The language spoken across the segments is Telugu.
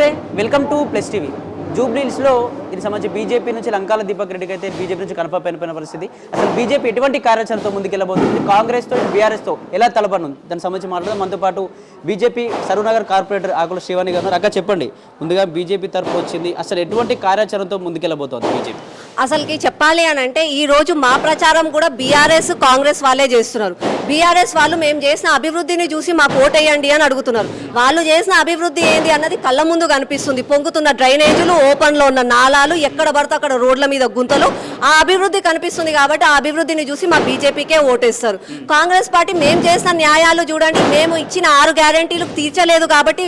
నమస్తే, వెల్కమ్ టు ప్లస్ టీవీ. జూబ్లీహిల్స్లో దీనికి సంబంధించి బీజేపీ నుంచి లంకాల దీపక్ రెడ్డికి అయితే బీజేపీ నుంచి కనపడిన పరిస్థితి. అసలు బీజేపీ ఎటువంటి కార్యాచరణతో ముందుకెళ్ళబోతుంది, కాంగ్రెస్తో బీఆర్ఎస్తో ఎలా తలపనుంది, దానికి సంబంధించి మాట్లాడదాం. మనతో పాటు బీజేపీ సరూనగర్ కార్పొరేటర్ ఆకుల శ్రీవాణి గారు. అక్క చెప్పండి, ముందుగా బీజేపీ తరఫు వచ్చింది, అసలు ఎటువంటి కార్యాచరణతో ముందుకెళ్ళబోతోంది బీజేపీ? అసలుకి చెప్పాలి అని అంటే ఈ రోజు మా ప్రచారం కూడా బీఆర్ఎస్ కాంగ్రెస్ వాళ్ళే చేస్తున్నారు. బీఆర్ఎస్ వాళ్ళు మేము చేసిన అభివృద్ధిని చూసి మాకు ఓటేయండి అని అడుగుతున్నారు. వాళ్ళు చేసిన అభివృద్ధి ఏంది అన్నది కళ్ళ ముందు కనిపిస్తుంది. పొంగుతున్న డ్రైనేజీలు, ఓపెన్లో ఉన్న నాలాలు, ఎక్కడ పడితే అక్కడ రోడ్ల మీద గుంతలు, ఆ అభివృద్ధి కనిపిస్తుంది. కాబట్టి ఆ అభివృద్ధిని చూసి మా బీజేపీకే ఓటేస్తారు. కాంగ్రెస్ పార్టీ మేము చేసిన న్యాయాలు చూడండి, మేము ఇచ్చిన 6 గ్యారంటీలు తీర్చలేదు కాబట్టి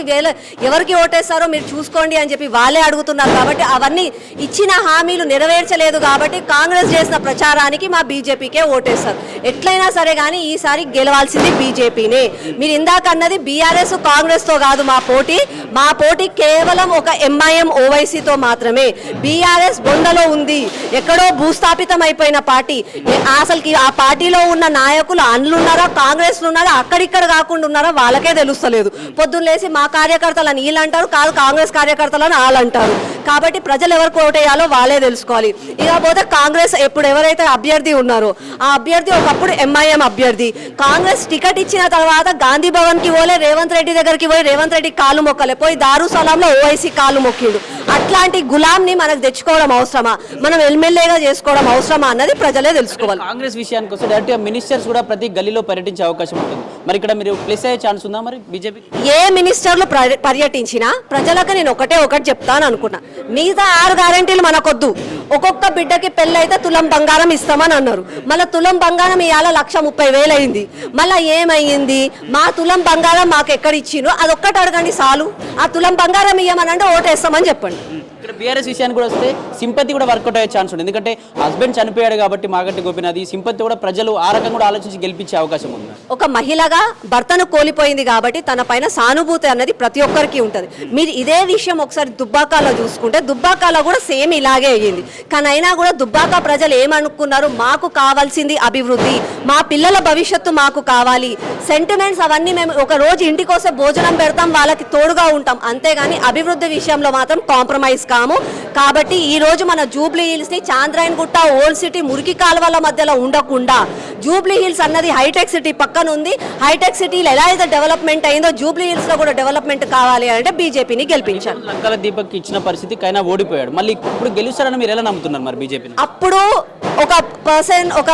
ఎవరికి ఓటేస్తారో మీరు చూసుకోండి అని చెప్పి వాళ్ళే అడుగుతున్నారు. కాబట్టి అవన్నీ ఇచ్చిన హామీలు నెరవేర్చలేదు కాబట్టి కాంగ్రెస్ చేసిన ప్రచారానికి మా బీజేపీకే ఓటేస్తారు. ఎట్లయినా సరే కానీ ఈసారి గెలవాల్సింది బీజేపీనే. మీరు ఇందాక అన్నది బీఆర్ఎస్ కాంగ్రెస్ తో కాదు మా పోటీ కేవలం ఒక ఎంఐఎం ఓవైసీతో మాత్రమే. బీఆర్ఎస్ బొందలో ఉంది, ఎక్కడో భూస్థాపితం అయిపోయిన పార్టీ. అసలుకి ఆ పార్టీలో ఉన్న నాయకులు అందులున్నారా, కాంగ్రెస్లో ఉన్నారా, అక్కడిక్కడ కాకుండా ఉన్నారా వాళ్ళకే తెలుస్తలేదు. పొద్దున్న లేసి మా కార్యకర్తలను వీళ్ళు అంటారు, కాదు కాంగ్రెస్ కార్యకర్తలను వాళ్ళు అంటారు. కాబట్టి ప్రజలు ఎవరికి ఓటేయాలో వాళ్ళే తెలుసుకోవాలి. ఇకపోతే కాంగ్రెస్ ఎప్పుడు ఎవరైతే అభ్యర్థి ఉన్నారో ఆ అభ్యర్థి ఒకప్పుడు ఎంఐఎం అభ్యర్థి. కాంగ్రెస్ టికెట్ ఇచ్చిన తర్వాత గాంధీ భవన్ కి పోలే, రేవంత్ రెడ్డి దగ్గరికి పోయి రేవంత్ రెడ్డి కాలు మొక్కలే, పోయి దారుసలాంలో ఓవైసీ కాలు మొక్కిండు. అట్లాంటి గులాంని మనకు తెచ్చుకోవడం అవసరమా, మనం ఎమ్మెల్యేగా చేసుకోవడం అవసరమా అన్నది ప్రజలే తెలుసుకోవాలి. కాంగ్రెస్ విషయానికి వస్తే డైరెక్ట్ గా మినిస్టర్స్ కూడా ప్రతి గల్లీలో పర్యటించే అవకాశం ఉంటుంది. మరి ఇక్కడ మీరు ప్లేస్ అయ్యే ఛాన్స్ ఉందా మరి బీజేపీ? ఏ మినిస్టర్లు పర్యటించినా ప్రజలకు నేను ఒకటి చెప్తాను అనుకున్నా, మిగతా 6 గ్యారెంటీలు మనకొద్దు. ఒక్కొక్క బిడ్డకి పెళ్ళైతే తులం బంగారం ఇస్తామని అన్నారు. మళ్ళీ తులం బంగారం ఇవాళ 1,30,000 అయింది. మళ్ళీ ఏమైంది? మా తులం బంగారం మాకు ఎక్కడ ఇచ్చినో అదొక్కటి అడగండి చాలు. ఆ తులం బంగారం ఇవ్వమనంటే ఓటేస్తామని చెప్పండి. ఇక్కడ బీఆర్ఎస్ విషయానికి కూడా వస్తే సింపతి కూడా వర్కౌట్ అయ్యే ఛాన్స్ ఉంది. ఎందుకంటే హస్బెండ్ చనిపోయాడు కాబట్టి మాగంటి గోపీనాథ్, ఈ సింపతి కూడా ప్రజలు ఆ రకంగా కూడా ఆలోచించి గెలిపించే అవకాశం ఉంది. ఒక మహిళగా భర్తను కోల్పోయింది కాబట్టి తన పైన సానుభూతి అన్నది ప్రతి ఒక్కరికి ఉంటుంది. మీరు ఇదే విషయం ఒకసారి దుబ్బాకాలో చూసుకుంటే దుబ్బాకాలో కూడా సేమ్ ఇలాగే అయ్యింది. కానీ అయినా కూడా దుబ్బాక ప్రజలు ఏమనుకున్నారు, మాకు కావాల్సింది అభివృద్ధి, మా పిల్లల భవిష్యత్తు మాకు కావాలి, సెంటిమెంట్స్ అవన్నీ మేము ఒక రోజు ఇంటికి వస్తే భోజనం పెడతాం, వాళ్ళకి తోడుగా ఉంటాం, అంతేగాని అభివృద్ధి విషయంలో మాత్రం కాంప్రమైజ్ కాము. కాబట్టి ఈ రోజు మన జూబ్లీ హిల్స్ ని చాంద్రాయన్ గుట్ట, ఓల్డ్ సిటీ, మురికి కాలువల మధ్యలో ఉండకుండా జూబ్లీ హిల్స్ అన్నది హైటెక్ సిటీ పక్కన ఉంది. హైటెక్ సిటీలో ఎలా అయితే డెవలప్మెంట్ అయిందో జూబ్లీ హిల్స్ లో కూడా డెవలప్మెంట్ కావాలి అంటే బీజేపీని గెలిపించారు. లంకాల దీపక్ ఇచ్చిన పరిస్థితి కైనా ఓడిపోయాడు, మళ్ళీ ఇప్పుడు గెలుస్తారని మీరు ఎలా నమ్ముతున్నారు మరి బీజేపీ? అప్పుడు ఒక పర్సన్ ఒక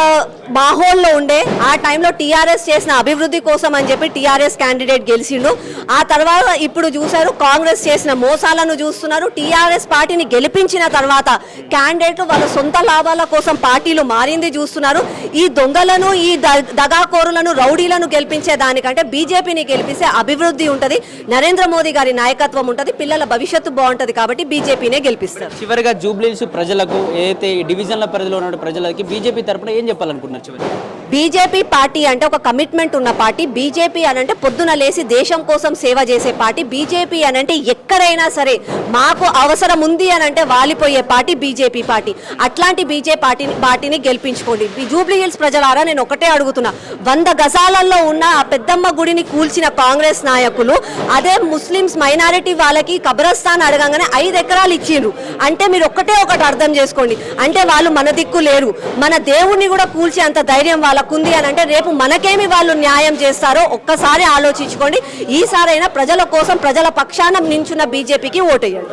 మాహోల్లో ఉండే ఆ టైంలో టీఆర్ఎస్ చేసిన అభివృద్ధి కోసం అని చెప్పి టీఆర్ఎస్ క్యాండిడేట్ గెలిచిండు. ఆ తర్వాత ఇప్పుడు చూశారు కాంగ్రెస్ చేసిన మోసాలను చూస్తున్నారు. టీఆర్ఎస్ పార్టీని గెలిపించిన తర్వాత క్యాండిడేట్లు వాళ్ళ సొంత లాభాల కోసం పార్టీలు మారింది చూస్తున్నారు. ఈ దొంగలను, ఈ దగాకోరులను, రౌడీలను గెలిపించే దానికంటే బీజేపీని గెలిపిస్తే అభివృద్ధి ఉంటుంది, నరేంద్ర మోదీ గారి నాయకత్వం ఉంటుంది, పిల్లల భవిష్యత్తు బాగుంటుంది. కాబట్టి బీజేపీనే గెలిపిస్తారు. చివరిగా జూబ్లీహిల్స్ ప్రజలకు, ఏదైతే ఈ డివిజన్ల పరిధిలో ఉన్న ప్రజలకి బీజేపీ తరపున ఏం చెప్పాలనుకుంటున్నారు? బీజేపీ పార్టీ అంటే ఒక కమిట్మెంట్ ఉన్న పార్టీ. బీజేపీ అనంటే పొద్దున లేసి దేశం కోసం సేవ చేసే పార్టీ. బీజేపీ అనంటే ఎక్కడైనా సరే మాకు అవసరం ఉంది అనంటే వాలిపోయే పార్టీ బీజేపీ పార్టీ. అట్లాంటి బీజేపీ పార్టీని గెలిపించుకోండి. జూబ్లీ హిల్స్ ప్రజలారా నేను ఒకటే అడుగుతున్నా, 100 గజాలలో ఉన్న ఆ పెద్దమ్మ గుడిని కూల్చిన కాంగ్రెస్ నాయకులు అదే ముస్లిమ్స్ మైనారిటీ వాళ్ళకి కబ్రస్థాన్ అడగంగానే 5 ఎకరాలు ఇచ్చిండ్రు. అంటే మీరు ఒకటి అర్థం చేసుకోండి, అంటే వాళ్ళు మన దిక్కు లేరు. మన దేవుణ్ణి కూడా కూల్చే అంత ధైర్యం వాళ్ళకుంది అని అంటే రేపు మనకేమి వాళ్ళు న్యాయం చేస్తారో ఒక్కసారి ఆలోచించుకోండి. ఈసారైనా ప్రజల కోసం, ప్రజల పక్షాన నించున్న బీజేపీకి ఓటేయండి.